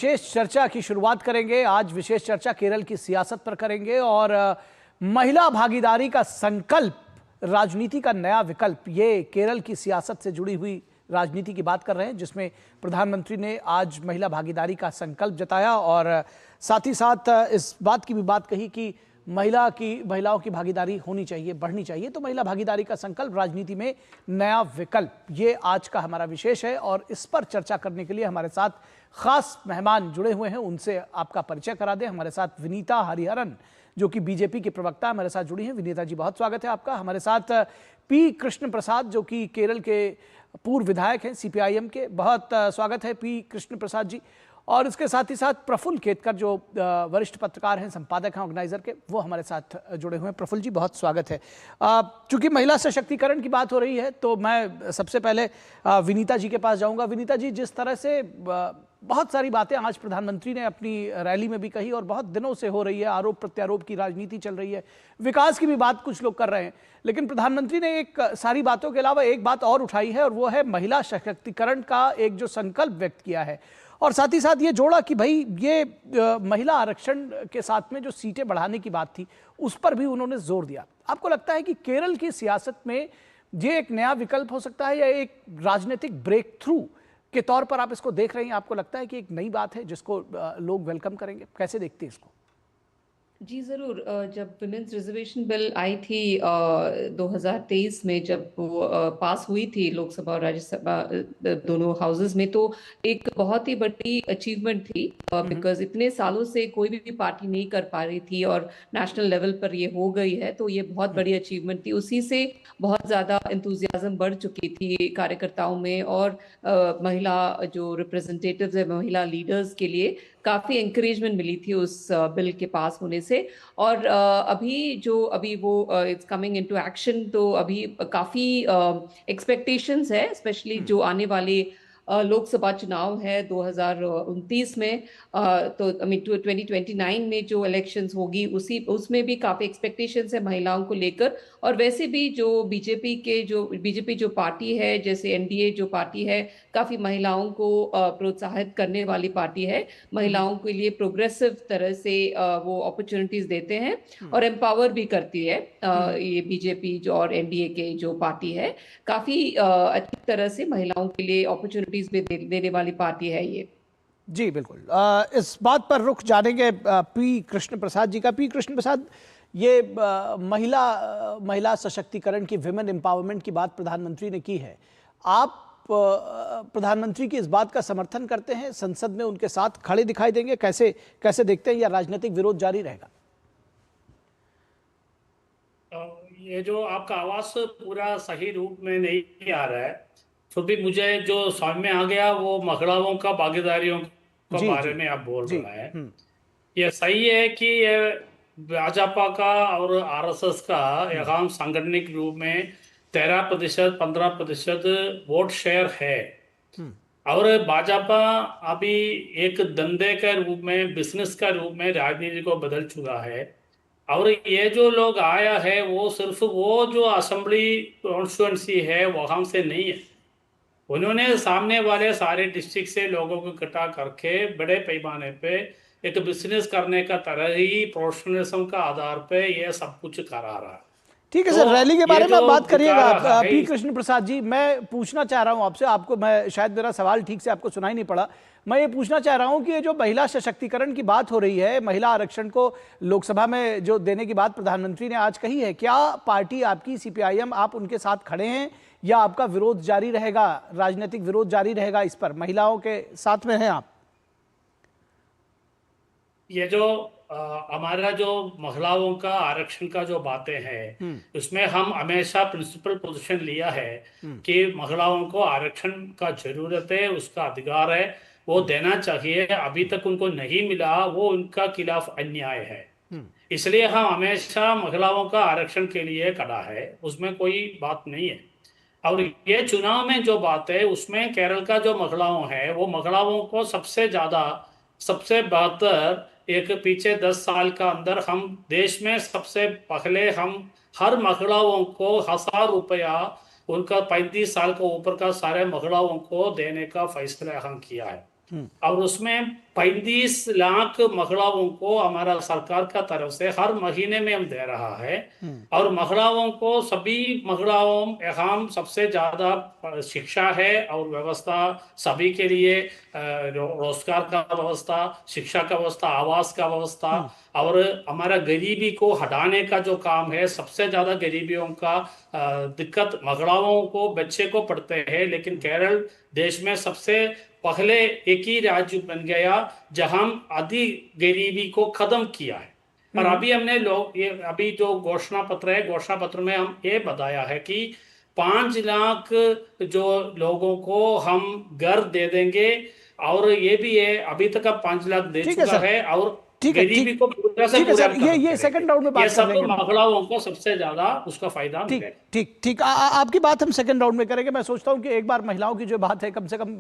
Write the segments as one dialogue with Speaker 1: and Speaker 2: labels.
Speaker 1: विशेष चर्चा की शुरुआत करेंगे। आज विशेष चर्चा केरल की सियासत पर करेंगे और महिला भागीदारी का संकल्प, राजनीति का नया विकल्प, ये केरल की सियासत से जुड़ी हुई राजनीति की बात कर रहे हैं, जिसमें प्रधानमंत्री ने आज महिला भागीदारी का संकल्प जताया और साथ ही साथ इस बात की भी बात कही कि महिलाओं की भागीदारी होनी चाहिए, बढ़नी चाहिए। तो महिला भागीदारी का संकल्प, राजनीति में नया विकल्प, ये आज का हमारा विशेष है और इस पर चर्चा करने के लिए हमारे साथ खास मेहमान जुड़े हुए हैं। उनसे आपका परिचय करा दें। हमारे साथ विनीता हरिहरन, जो कि बीजेपी के प्रवक्ता, हमारे साथ जुड़ी हैं। विनीता जी, बहुत स्वागत है आपका। हमारे साथ पी कृष्ण प्रसाद, जो कि केरल के पूर्व विधायक हैं सीपीआईएम के, बहुत स्वागत है पी कृष्ण प्रसाद जी। और इसके साथ ही साथ प्रफुल्ल केतकर, जो वरिष्ठ पत्रकार हैं, संपादक हैं ऑर्गेनाइजर के, वो हमारे साथ जुड़े हुए हैं। प्रफुल्ल जी, बहुत स्वागत है। चूंकि महिला सशक्तिकरण की बात हो रही है तो मैं सबसे पहले विनीता जी के पास जाऊंगा। विनीता जी, जिस तरह से बहुत सारी बातें आज प्रधानमंत्री ने अपनी रैली में भी कही और बहुत दिनों से हो रही है, आरोप प्रत्यारोप की राजनीति चल रही है, विकास की भी बात कुछ लोग कर रहे हैं, लेकिन प्रधानमंत्री ने एक सारी बातों के अलावा एक बात और उठाई है और वो है महिला सशक्तिकरण का एक जो संकल्प व्यक्त किया है। और साथ ही साथ ये जोड़ा कि भाई ये महिला आरक्षण के साथ में जो सीटें बढ़ाने की बात थी, उस पर भी उन्होंने जोर दिया। आपको लगता है कि केरल की सियासत में ये एक नया विकल्प हो सकता है या एक राजनीतिक ब्रेक थ्रू के तौर पर आप इसको देख रहे हैं? आपको लगता है कि एक नई बात है जिसको लोग वेलकम करेंगे? कैसे देखते हैं इसको?
Speaker 2: जी ज़रूर। जब विमेंस रिजर्वेशन बिल आई थी 2023 में, जब वो पास हुई थी लोकसभा और राज्यसभा दोनों हाउसेस में, तो एक बहुत ही बड़ी अचीवमेंट थी, बिकॉज इतने सालों से कोई भी पार्टी नहीं कर पा रही थी और नेशनल लेवल पर ये हो गई है, तो ये बहुत बड़ी अचीवमेंट थी। उसी से बहुत ज़्यादा एंथुजियाज्म बढ़ चुकी थी कार्यकर्ताओं में और महिला जो रिप्रेजेंटेटिव्स है, महिला लीडर्स के लिए काफी एंकरेजमेंट मिली थी उस बिल के पास होने से। और अभी वो इट्स कमिंग इनटू एक्शन, तो अभी काफी एक्सपेक्टेशंस है, स्पेशली जो आने वाले लोकसभा चुनाव है 2029 में, तो आई मीन 2029 में जो इलेक्शंस होगी उसमें भी काफी एक्सपेक्टेशंस है महिलाओं को लेकर। और वैसे भी जो बीजेपी जो पार्टी है, जैसे एनडीए जो पार्टी है, काफी महिलाओं को प्रोत्साहित करने वाली पार्टी है। महिलाओं के लिए प्रोग्रेसिव तरह से वो अपॉर्चुनिटीज देते हैं और एम्पावर भी करती है। ये बीजेपी जो और एनडीए के जो पार्टी है, काफी अच्छी तरह से महिलाओं के लिए अपॉर्चुनिटीज भी देने वाली पार्टी है ये।
Speaker 1: जी बिल्कुल। इस बात पर रुख जानेंगे पी कृष्ण प्रसाद जी का। पी कृष्ण प्रसाद, ये महिला सशक्तिकरण की, विमेन एम्पावरमेंट की बात प्रधानमंत्री ने की है। आप प्रधानमंत्री की इस बात का समर्थन करते हैं? संसद में उनके साथ खड़े दिखाई देंगे? कैसे देखते हैं, या राजनीतिक विरोध जारी रहेगा?
Speaker 3: ये जो आपका आवाज पूरा सही रूप में नहीं आ रहा है, तो भी मुझे जो समझ में आ गया वो महिलाओं का भागीदारियों के बारे में आप बोल रहा है। ये सही है कि ये भाजपा का और आरएसएस का यहाँ सांगठनिक रूप में 13% 15% वोट शेयर है। और भाजपा अभी एक धंधे के रूप में, बिजनेस का रूप में राजनीति को बदल चुका है। और ये जो लोग आया है वो सिर्फ वो जो असेंबली कॉन्स्टिट्यूंसी है वहां से नहीं है, उन्होंने सामने वाले सारे डिस्ट्रिक्ट से लोगों को इकट्ठा करके बड़े पैमाने पे एक बिजनेस करने का तरह ही प्रोफेशनलिज्म का आधार पे ये सब कुछ करा रहा है।
Speaker 1: ठीक है सर, रैली के बारे में आप बात करिएगा। पी कृष्ण प्रसाद जी, मैं पूछना चाह रहा हूं आपसे, आपको मैं शायद मेरा सवाल ठीक से आपको सुनाई नहीं पड़ा। मैं ये पूछना चाह रहा हूं कि ये जो महिला सशक्तिकरण की बात हो रही है, महिला आरक्षण को लोकसभा में जो देने की बात प्रधानमंत्री ने आज कही है, क्या पार्टी आपकी सीपीआईएम, आप उनके साथ खड़े हैं या आपका विरोध जारी रहेगा, राजनीतिक विरोध जारी रहेगा इस पर? महिलाओं के साथ में हैं आप?
Speaker 3: ये जो हमारा जो महिलाओं का आरक्षण का जो बातें हैं, उसमें हम हमेशा प्रिंसिपल पोजीशन लिया है कि महिलाओं को आरक्षण का जरूरत है, उसका अधिकार है, वो देना चाहिए। अभी तक उनको नहीं मिला, वो उनका खिलाफ अन्याय है। इसलिए हम हमेशा महिलाओं का आरक्षण के लिए खड़ा है, उसमें कोई बात नहीं है। और ये चुनाव में जो बात है उसमें केरल का जो महिलाओं है, वो महिलाओं को सबसे बेहतर, एक पीछे 10 साल का अंदर हम देश में सबसे पहले हम हर महिलाओं को 1000 रुपया, उनका 35 साल के ऊपर का सारे महिलाओं को देने का फैसला हम किया है। और उसमें 35 लाख महिलाओं को हमारा सरकार का तरफ से हर महीने में हम दे रहा है। और महिलाओं को, सभी महिलाओं यहाँ सबसे ज्यादा शिक्षा है और व्यवस्था सभी के लिए, रोजगार का व्यवस्था, शिक्षा का व्यवस्था, आवास का व्यवस्था, और हमारा गरीबी को हटाने का जो काम है। सबसे ज्यादा गरीबियों का दिक्कत महिलाओं को, बच्चे को पड़ते हैं, लेकिन केरल देश में सबसे पहले एक ही राज्य बन गया जहां आधी गरीबी को खत्म किया है। और अभी हमने ये अभी जो घोषणा पत्र है, घोषणा पत्र में हम ये बताया है कि 5 लाख जो लोगों को हम घर दे देंगे, और ये भी है अभी तक अब 5 लाख दे चुका है, और गरीबी को पूरा से पूरा
Speaker 1: ये सेकंड राउंड में बात कर लेंगे।
Speaker 3: महिलाओं को सबसे ज्यादा उसका फायदा मिलेगा।
Speaker 1: ठीक आपकी बात हम सेकंड राउंड में करेंगे। मैं सोचता हूं कि एक बार महिलाओं की जो बात है कम से कम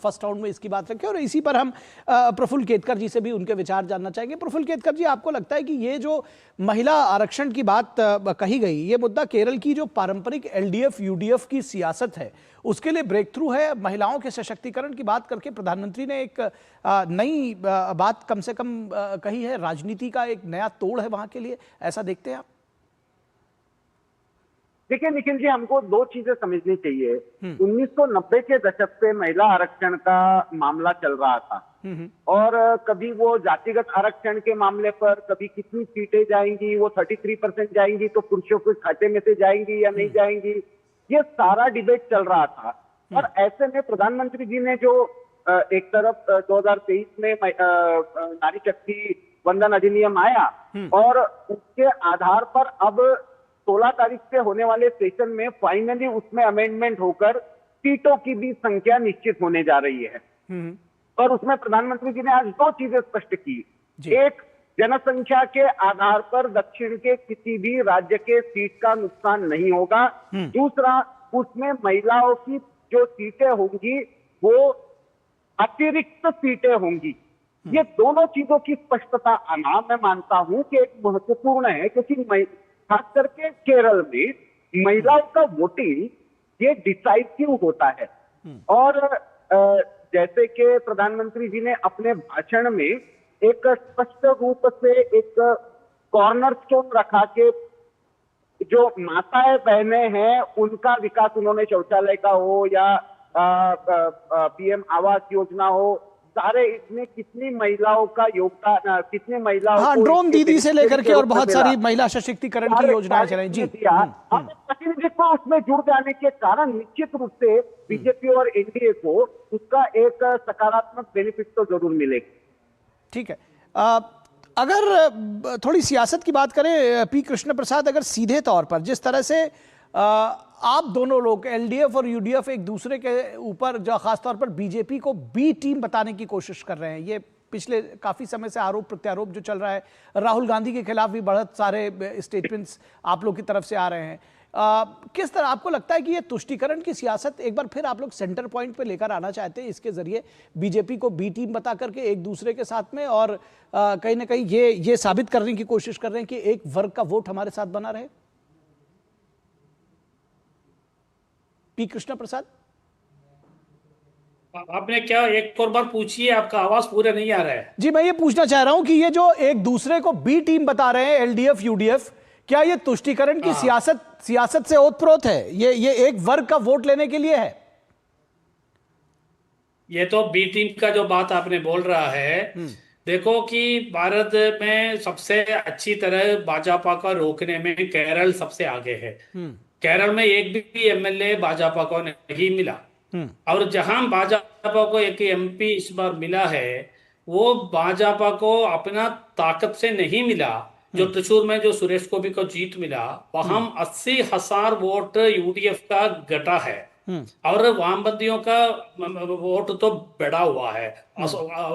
Speaker 1: फर्स्ट राउंड में इसकी बात रखें, और इसी पर हम प्रफुल्ल केतकर जी से भी उनके विचार जानना चाहेंगे। प्रफुल्ल केतकर जी, आपको लगता है कि ये जो महिला आरक्षण की बात कही गई, ये मुद्दा केरल की जो पारंपरिक एलडीएफ यूडीएफ की सियासत है उसके लिए ब्रेक थ्रू है? महिलाओं के सशक्तिकरण की बात करके प्रधानमंत्री ने एक नई बात कम से कम कही है, राजनीति का एक नया तोड़ है वहां के लिए, ऐसा देखते हैं आप?
Speaker 4: देखिए निखिल जी, हमको दो चीजें समझनी चाहिए। 1990 के दशक से महिला आरक्षण का मामला चल रहा था, और कभी वो जातिगत आरक्षण के मामले पर, कभी कितनी सीटें जाएंगी, वो 33% जाएंगी तो पुरुषों के खाते में से जाएंगी या नहीं जाएंगी, ये सारा डिबेट चल रहा था। और ऐसे में प्रधानमंत्री जी ने जो एक तरफ 2023 में नारी शक्ति वंदन अधिनियम आया, और उसके आधार पर अब 16 तारीख से होने वाले सेशन में फाइनली उसमें अमेंडमेंट होकर सीटों की भी संख्या निश्चित होने जा रही है। और उसमें प्रधानमंत्री जी ने आज दो चीजें स्पष्ट की। एक, जनसंख्या के आधार पर दक्षिण के किसी भी राज्य के सीट का नुकसान नहीं होगा। दूसरा, उसमें महिलाओं की जो सीटें होंगी वो अतिरिक्त सीटें होंगी। ये दोनों चीजों की स्पष्टता आना, मैं मानता हूं कि एक महत्वपूर्ण है, क्योंकि खास करके केरल में महिलाओं का वोटिंग ये डिसाइसिव होता है। और जैसे कि प्रधानमंत्री जी ने अपने भाषण में एक स्पष्ट रूप से एक कॉर्नर स्टोन रखा के जो माताएं बहनें हैं उनका विकास, उन्होंने शौचालय का हो या पीएम आवास योजना हो, सारे इसमें कितनी महिलाओं का योगदान, कितनी महिलाओं को
Speaker 1: ड्रोन दीदी से लेकर के और बहुत सारी महिला सशक्तिकरण की योजनाएं चलाई जी।
Speaker 4: प्रतिनिधित्व उसमें जुड़ जाने के कारण निश्चित रूप से बीजेपी और एनडीए को उसका एक सकारात्मक बेनिफिट तो जरूर मिलेगा।
Speaker 1: ठीक है, अगर थोड़ी सियासत की बात करें पी कृष्ण प्रसाद, अगर सीधे तौर पर जिस तरह से आप दोनों लोग एलडीएफ और यूडीएफ एक दूसरे के ऊपर, जो खासतौर पर बीजेपी को बी टीम बताने की कोशिश कर रहे हैं, ये पिछले काफी समय से आरोप प्रत्यारोप जो चल रहा है, राहुल गांधी के खिलाफ भी बहुत सारे स्टेटमेंट्स आप लोग की तरफ से आ रहे हैं, किस तरह आपको लगता है कि ये तुष्टीकरण की सियासत एक बार फिर आप लोग सेंटर पॉइंट पे लेकर आना चाहते हैं, इसके जरिए बीजेपी को बी टीम बता करके एक दूसरे के साथ में, और कहीं ना कहीं ये साबित करने की कोशिश कर रहे हैं कि एक वर्ग का वोट हमारे साथ बना रहे? पी कृष्ण प्रसाद,
Speaker 3: आपने क्या एक और बार पूछिए, आपका आवाज पूरा नहीं आ रहा है।
Speaker 1: जी, मैं ये पूछना चाह रहा हूं कि ये जो एक दूसरे को बी टीम बता रहे हैं एलडीएफ यूडीएफ, क्या ये तुष्टीकरण की सियासत से ओतप्रोत है? ये एक वर्ग का वोट लेने के लिए है?
Speaker 3: ये तो बी टीम का जो बात आपने बोल रहा है, देखो कि भारत में सबसे अच्छी तरह भाजपा का रोकने में केरल सबसे आगे है। केरल में एक भी एमएलए भाजपा को नहीं मिला, और जहां भाजपा को एक एमपी इस बार मिला है, वो भाजपा को अपना ताकत से नहीं मिला। जो त्रिशूर में जो सुरेश गोपी को जीत मिला, वहां 80,000 वोट यूडीएफ का घटा है, और वामपंथियों का वोट तो बढ़ा हुआ है,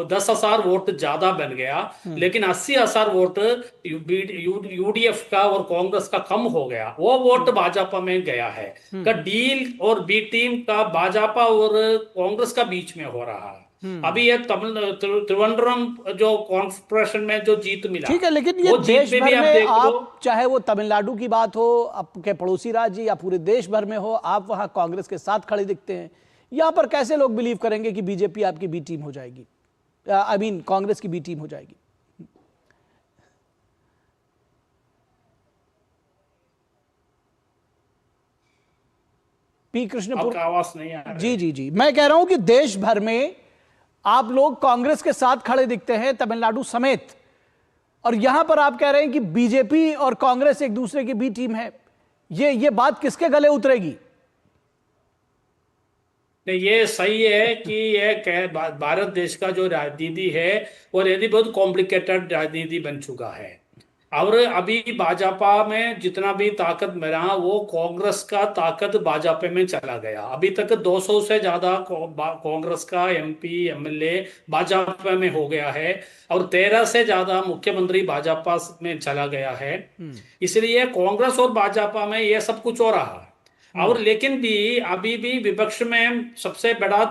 Speaker 3: 10,000 वोट ज्यादा बन गया, लेकिन 80,000 वोट यूडीएफ का और कांग्रेस का कम हो गया, वो वोट भाजपा में गया है। का डील और बी टीम का भाजपा और कांग्रेस का बीच में हो रहा है। अभी ये त्रिवेंद्रम जो कॉर्पोरेशन में जो जीत मिला,
Speaker 1: ठीक है, लेकिन ये देश भर में आप चाहे वो तमिलनाडु की बात हो, आपके पड़ोसी राज्य या पूरे देश भर में हो, आप वहां कांग्रेस के साथ खड़े दिखते हैं। यहां पर कैसे लोग बिलीव करेंगे कि बीजेपी आपकी बी टीम हो जाएगी, आई मीन कांग्रेस की बी टीम हो जाएगी? पी कृष्णपुर,
Speaker 3: आपका आवाज नहीं आ रहा है।
Speaker 1: जी जी जी, मैं कह रहा हूं कि देश भर में आप लोग कांग्रेस के साथ खड़े दिखते हैं, तमिलनाडु समेत, और यहां पर आप कह रहे हैं कि बीजेपी और कांग्रेस एक दूसरे की बी टीम है। ये बात किसके गले उतरेगी?
Speaker 3: नहीं, ये सही है कि ये भारत देश का जो राजनीति है वो यदि बहुत कॉम्प्लिकेटेड राजनीति बन चुका है। और अभी भाजपा में जितना भी ताकत मिला वो कांग्रेस का ताकत भाजपा में चला गया। अभी तक 200 से ज्यादा कांग्रेस का एमपी एमएलए भाजपा में हो गया है और 13 से ज्यादा मुख्यमंत्री भाजपा में चला गया है। इसलिए कांग्रेस और भाजपा में ये सब कुछ हो रहा है। और लेकिन भी अभी भी विपक्ष में सबसे बड़ा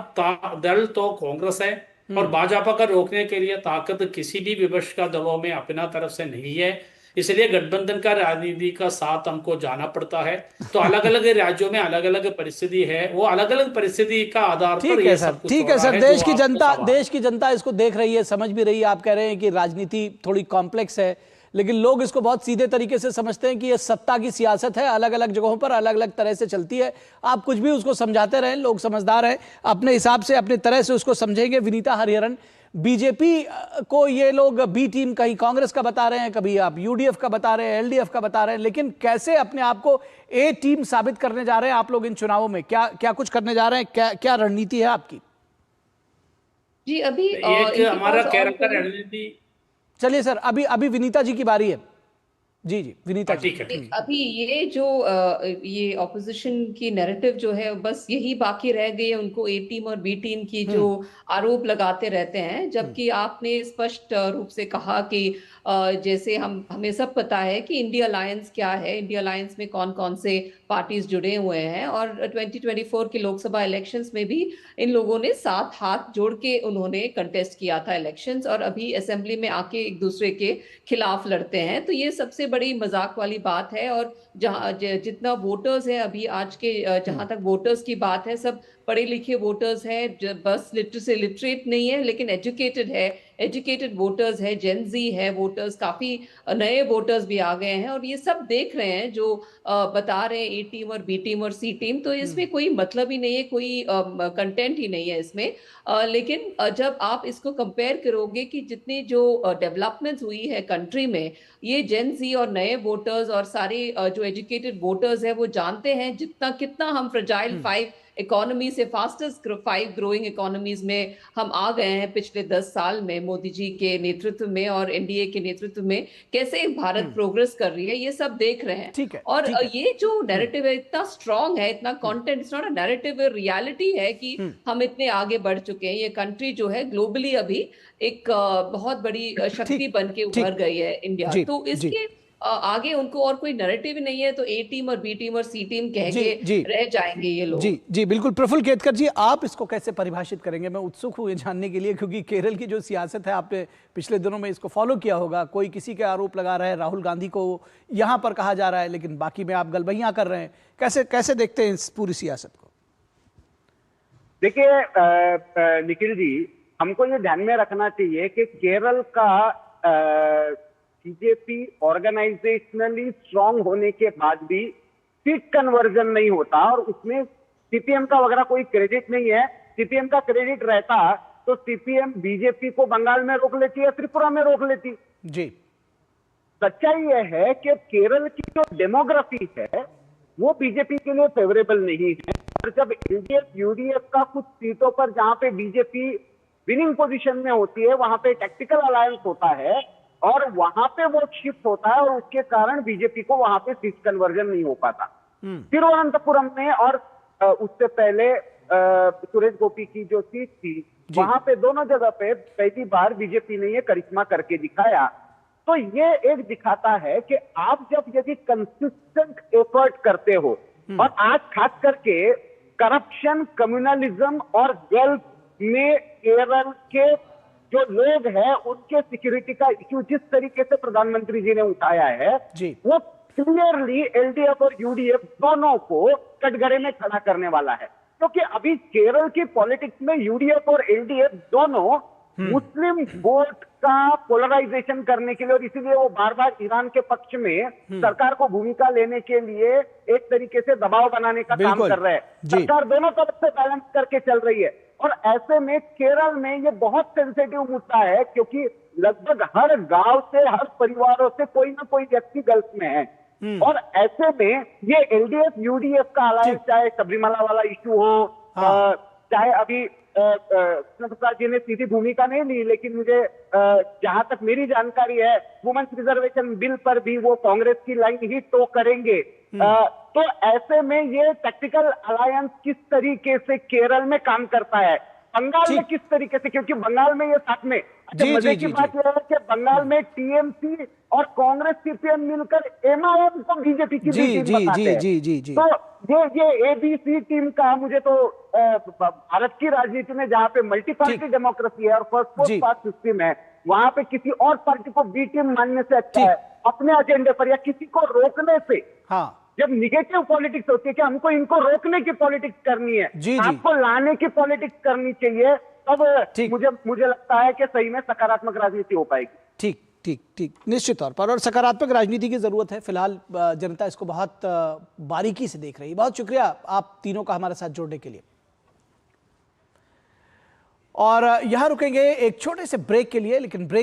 Speaker 3: दल तो कांग्रेस है और भाजपा का रोकने के लिए ताकत किसी भी विपक्ष का दलों में अपना तरफ से नहीं है। इसलिए गठबंधन का राजनीति का साथ हमको जाना पड़ता है। तो अलग अलग राज्यों में अलग अलग परिस्थिति है, वो अलग अलग परिस्थिति का आधार पर ये सब कुछ
Speaker 1: ठीक है सर, देश की जनता इसको देख रही है, समझ भी रही है। आप कह रहे हैं कि राजनीति थोड़ी कॉम्प्लेक्स है, लेकिन लोग इसको बहुत सीधे तरीके से समझते हैं कि ये सत्ता की सियासत है, अलग अलग जगहों पर अलग अलग तरह से चलती है। आप कुछ भी उसको समझाते रहें, लोग समझदार हैं, अपने हिसाब से अपने तरह से उसको समझेंगे। विनीता हरिहरन, बीजेपी को ये लोग बी टीम कहीं कांग्रेस का बता रहे हैं, कभी आप यूडीएफ का बता रहे हैं, एलडीएफ का बता रहे हैं, लेकिन कैसे अपने आप को ए टीम साबित करने जा रहे हैं आप लोग इन चुनावों में? क्या कुछ करने जा रहे हैं? क्या रणनीति है आपकी?
Speaker 2: जी अभी
Speaker 3: एक हमारा कैरेक्टर रणनीति।
Speaker 1: चलिए सर, अभी विनीता जी की बारी है। जी जी विनीता जी।
Speaker 3: ठीक है।
Speaker 2: अभी ये जो ये ऑपोजिशन की नैरेटिव जो है बस यही बाकी रह गई है, उनको ए टीम और बी टीम की जो आरोप लगाते रहते हैं। जबकि आपने स्पष्ट रूप से कहा कि जैसे हमें सब पता है कि इंडिया अलायंस क्या है, इंडिया अलायंस में कौन कौन से पार्टीज जुड़े हुए हैं, और 2024 के लोकसभा इलेक्शंस में भी इन लोगों ने साथ हाथ जोड़ के उन्होंने कंटेस्ट किया था इलेक्शंस, और अभी असेंबली में आके एक दूसरे के खिलाफ लड़ते हैं। तो ये सबसे बड़ी मजाक वाली बात है। और जहाँ जितना वोटर्स है अभी आज के, जहां तक वोटर्स की बात है, सब पढ़े लिखे वोटर्स हैं, बस लिटरेट नहीं है लेकिन एजुकेटेड है, एजुकेटेड वोटर्स है, जेन जी है वोटर्स, काफी नए वोटर्स भी आ गए हैं। और ये सब देख रहे हैं जो बता रहे हैं ए टीम और बी टीम और सी टीम, तो इसमें कोई मतलब ही नहीं है, कोई कंटेंट ही नहीं है इसमें। लेकिन जब आप इसको कंपेयर करोगे कि जितनी जो डेवलपमेंट्स हुई है कंट्री में, ये जेन जी और नए वोटर्स और सारे जो एजुकेटेड वोटर्स है वो जानते हैं कितना हम फ्रजाइल 5 इकोनॉमी से फास्टेस्ट 5 ग्रोइंग इकोनॉमीज में हम आ गए हैं पिछले 10 साल में, मोदी जी के नेतृत्व में और एनडीए के नेतृत्व में कैसे भारत प्रोग्रेस कर रही है, ये सब देख रहे हैं। और ये जो नैरेटिव है इतना स्ट्रांग है, इतना content, it's not a narrative, reality है कि हम इतने आगे बढ़ चुके हैं। ये कंट्री जो है ग्लोबली अभी एक बहुत बड़ी शक्ति बन के उभर गई है इंडिया। तो इसके आगे उनको और कोई नैरेटिव नहीं है, तो ए टीम और बी टीम और सी टीम कह के रह जाएंगे ये लोग।
Speaker 1: जी जी बिल्कुल। प्रफुल्ल केतकर जी, आप इसको कैसे परिभाषित करेंगे? मैं उत्सुक हूं ये जानने के लिए, क्योंकि केरल की जो सियासत है, आपने पिछले दिनों में इसको फॉलो किया होगा। कोई किसी के आरोप लगा रहा है, राहुल गांधी को यहां पर कहा जा रहा है, लेकिन बाकी में आप गलबैयां कर रहे हैं। कैसे देखते हैं इस पूरी सियासत को?
Speaker 4: देखिए निखिल जी, हमको ये ध्यान में रखना चाहिए कि केरल का बीजेपी ऑर्गेनाइजेशनली स्ट्रांग होने के बाद भी सीट कन्वर्जन नहीं होता, और उसमें सीपीएम का वगैरह कोई क्रेडिट नहीं है। सीपीएम का क्रेडिट रहता तो सीपीएम बीजेपी को बंगाल में रोक लेती है, त्रिपुरा में रोक लेती।
Speaker 1: जी,
Speaker 4: सच्चाई यह है कि केरल की जो डेमोग्राफी है वो बीजेपी के लिए फेवरेबल नहीं है। और जब एलडीएफ यूडीएफ का कुछ सीटों पर जहां पे बीजेपी विनिंग पोजीशन में होती है, वहां पे टैक्टिकल अलायंस होता है और वहां पे वो शिफ्ट होता है, और उसके कारण बीजेपी को वहां पे सीट कन्वर्जन नहीं हो पाता। तिरुवनंतपुरम में और उससे पहले सुरेश गोपी की जो सीट थी, वहां पे दोनों जगह पे पहली बार बीजेपी ने ये करिश्मा करके दिखाया। तो ये एक दिखाता है कि आप जब यदि कंसिस्टेंट एफर्ट करते हो, और आज खास करके करप्शन, कम्युनलिज्म और वेल्थ में केरल के जो लोग हैं उनके सिक्योरिटी का इश्यू जिस तरीके से प्रधानमंत्री जी ने उठाया है, वो क्लियरली एलडीएफ और यूडीएफ दोनों को कटघरे में खड़ा करने वाला है। क्योंकि अभी केरल की पॉलिटिक्स में यूडीएफ और एलडीएफ दोनों मुस्लिम वोट का पोलराइजेशन करने के लिए, और इसीलिए वो बार बार ईरान के पक्ष में सरकार को भूमिका लेने के लिए एक तरीके से दबाव बनाने का काम कर रहे हैं। सरकार दोनों तरफ से बैलेंस करके चल रही है, और ऐसे में केरल में ये बहुत सेंसिटिव मुद्दा है, क्योंकि लगभग हर गांव से, हर परिवारों से कोई ना कोई व्यक्ति गल्फ में है। और ऐसे में ये एलडीएफ यूडीएफ का अलायंस, चाहे सबरीमाला वाला इशू हो, चाहे अभी कृष्ण प्रसाद जी ने सीधी भूमिका नहीं ली, लेकिन मुझे जहां तक मेरी जानकारी है वुमेन्स रिजर्वेशन बिल पर भी वो कांग्रेस की लाइन ही टो करेंगे। तो ऐसे में ये टैक्टिकल अलायंस किस तरीके से केरल में काम करता है, बंगाल में किस तरीके से, क्योंकि बंगाल में ये साथ में मजे की बात यह है कि बंगाल में टीएमसी और कांग्रेस सीपीएम मिलकर एमआईएम को बीजेपी की टीम बताते हैं। तो ये एबीसी टीम का, मुझे तो भारत की राजनीति में जहां पे मल्टी पार्टी डेमोक्रेसी है और फर्स्ट पास सिस्टम है, वहां पे किसी और पार्टी को बी टीम मानने से अच्छा है अपने एजेंडे पर या किसी को रोकने से। जब निगेटिव पॉलिटिक्स होती है कि हमको इनको रोकने की पॉलिटिक्स करनी है, आपको लाने की पॉलिटिक्स करनी चाहिए, तब मुझे लगता है कि सही में सकारात्मक राजनीति हो पाएगी।
Speaker 1: ठीक ठीक ठीक, निश्चित तौर पर, और सकारात्मक राजनीति की जरूरत है। फिलहाल जनता इसको बहुत बारीकी से देख रही है। बहुत शुक्रिया आप तीनों का हमारे साथ जोड़ने के लिए। और यहां रुकेंगे एक छोटे से ब्रेक के लिए, लेकिन ब्रेक